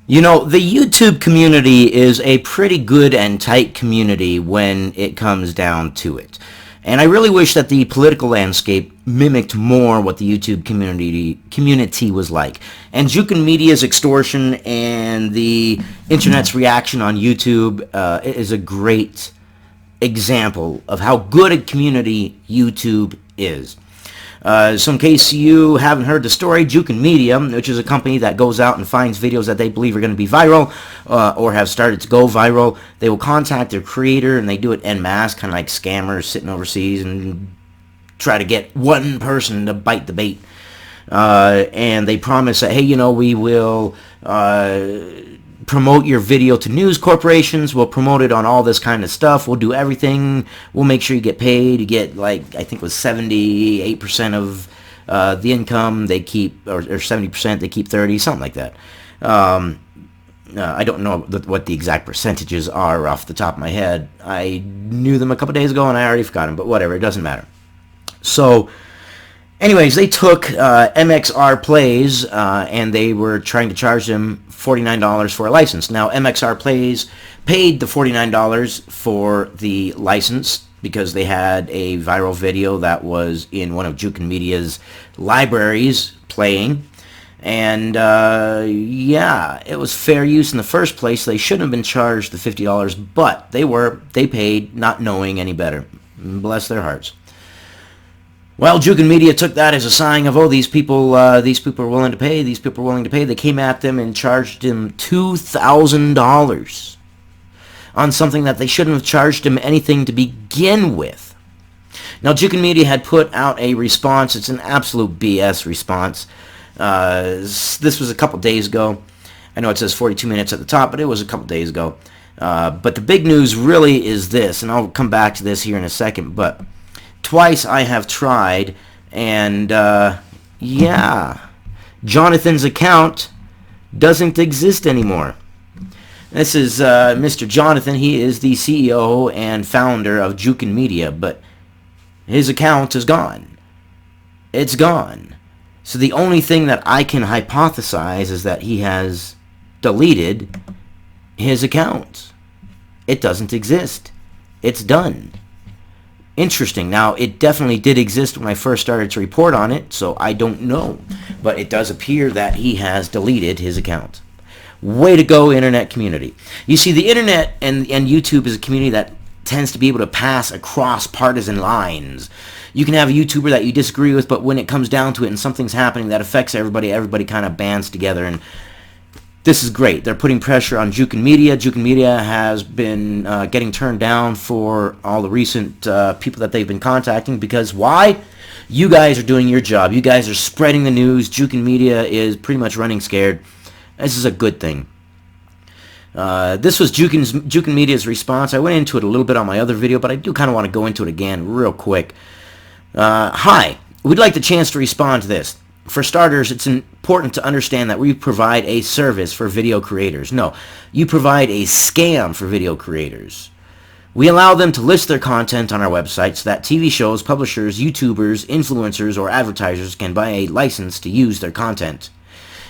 You know, the YouTube community is a pretty good and tight community when it comes down to it. And I really wish that the political landscape mimicked more what the YouTube community was like. And Jukin Media's extortion and the internet's reaction on YouTube is a great example of how good a community YouTube is. So in case you haven't heard the story, Jukin Media, which is a company that goes out and finds videos that they believe are going to be viral or have started to go viral, they will contact their creator, and they do it en masse, kind of like scammers sitting overseas, and try to get one person to bite the bait. And they promise that, hey, you know, we will promote your video to news corporations, we'll promote it on all this kind of stuff, we'll do everything, we'll make sure you get paid, you get, like, I think it was 78% of the income they keep, or 70%, they keep 30, something like that. I don't know what the exact percentages are off the top of my head. I knew them a couple days ago and I already forgot them, but whatever, it doesn't matter. So anyways, they took MxRPlays and they were trying to charge them $49 for a license. Now, MxRPlays paid the $49 for the license because they had a viral video that was in one of Jukin Media's libraries playing. And yeah, it was fair use in the first place. They shouldn't have been charged the $50, but they paid not knowing any better. Bless their hearts. Well, Jukin Media took that as a sign of, oh, these people are willing to pay. These people are willing to pay. They came at them and charged them $2,000 on something that they shouldn't have charged them anything to begin with. Now, Jukin Media had put out a response. It's an absolute BS response. This was a couple days ago. I know it says 42 minutes at the top, but it was a couple days ago. But the big news really is this, and I'll come back to this here in a second, but twice I have tried, and yeah, Jonathan's account doesn't exist anymore. This is Mr. Jonathan. He is the CEO and founder of Jukin Media, but his account is gone. It's gone. So the only thing that I can hypothesize is that he has deleted his account. It doesn't exist. It's done. Interesting. Now, it definitely did exist when I first started to report on it, so I don't know. But it does appear that he has deleted his account. Way to go, internet community. You see, the internet and YouTube is a community that tends to be able to pass across partisan lines. You can have a YouTuber that you disagree with, but when it comes down to it and something's happening that affects everybody kind of bands together, and this is great. They're putting pressure on Jukin Media. Jukin Media has been getting turned down for all the recent people that they've been contacting because why? You guys are doing your job. You guys are spreading the news. Jukin Media is pretty much running scared. This is a good thing. This was Jukin Media's response. I went into it a little bit on my other video, but I do kind of want to go into it again real quick. Hi, we'd like the chance to respond to this. For starters, it's important to understand that we provide a service for video creators. No, you provide a scam for video creators. We allow them to list their content on our website so that TV shows, publishers, YouTubers, influencers, or advertisers can buy a license to use their content.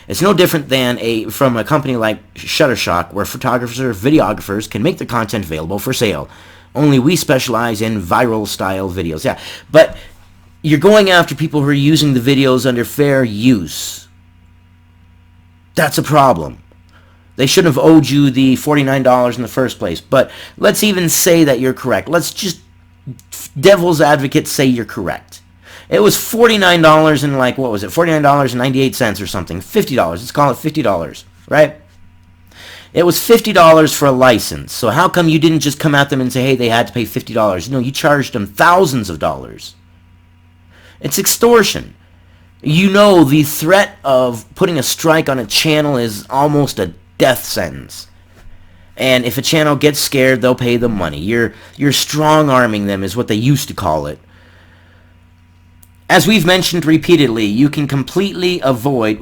It's no different than from a company like Shutterstock, where photographers or videographers can make their content available for sale. Only we specialize in viral style videos. Yeah, but you're going after people who are using the videos under fair use. That's a problem. They shouldn't have owed you the $49 in the first place. But let's even say that you're correct. Let's just, devil's advocate, say you're correct. It was $49 and like, what was it? $49.98 or something. $50. Let's call it $50, right? It was $50 for a license. So how come you didn't just come at them and say, hey, they had to pay $50? No, you charged them thousands of dollars. It's extortion. You know the threat of putting a strike on a channel is almost a death sentence. And if a channel gets scared, they'll pay the money. You're strong-arming them is what they used to call it. As we've mentioned repeatedly, you can completely avoid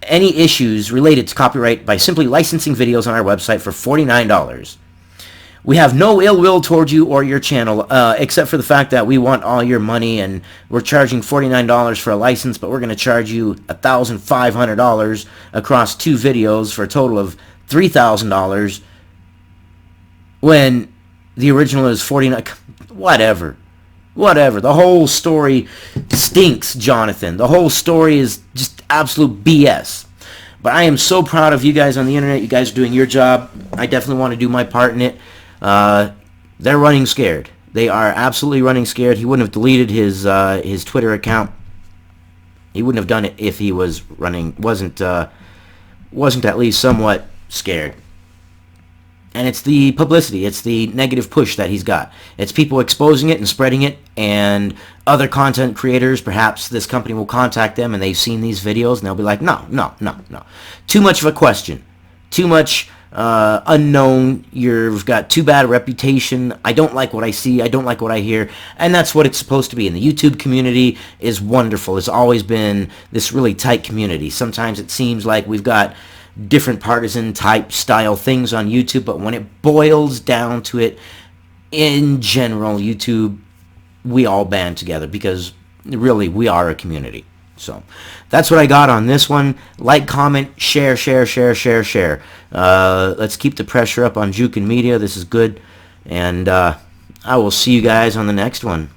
any issues related to copyright by simply licensing videos on our website for $49. We have no ill will towards you or your channel, except for the fact that we want all your money, and we're charging $49 for a license, but we're going to charge you $1,500 across 2 videos for a total of $3,000 when the original is $49. Whatever. The whole story stinks, Jonathan. The whole story is just absolute BS. But I am so proud of you guys on the internet. You guys are doing your job. I definitely want to do my part in it. They're running scared. They are absolutely running scared. He wouldn't have deleted his Twitter account. He wouldn't have done it if he was wasn't at least somewhat scared. And it's the publicity, it's the negative push that he's got. It's people exposing it and spreading it, and other content creators, perhaps this company will contact them and they've seen these videos and they'll be like, no. Too much of a question. Too much unknown. You've got too bad a reputation. I don't like what I see. I don't like what I hear. And that's what it's supposed to be. And the YouTube community is wonderful. It's always been this really tight community. Sometimes it seems like we've got different partisan type style things on YouTube, but when it boils down to it, in general, YouTube, we all band together because really we are a community. So that's what I got on this one. Like, comment, share. Let's keep the pressure up on Jukin Media. This is good, and I will see you guys on the next one.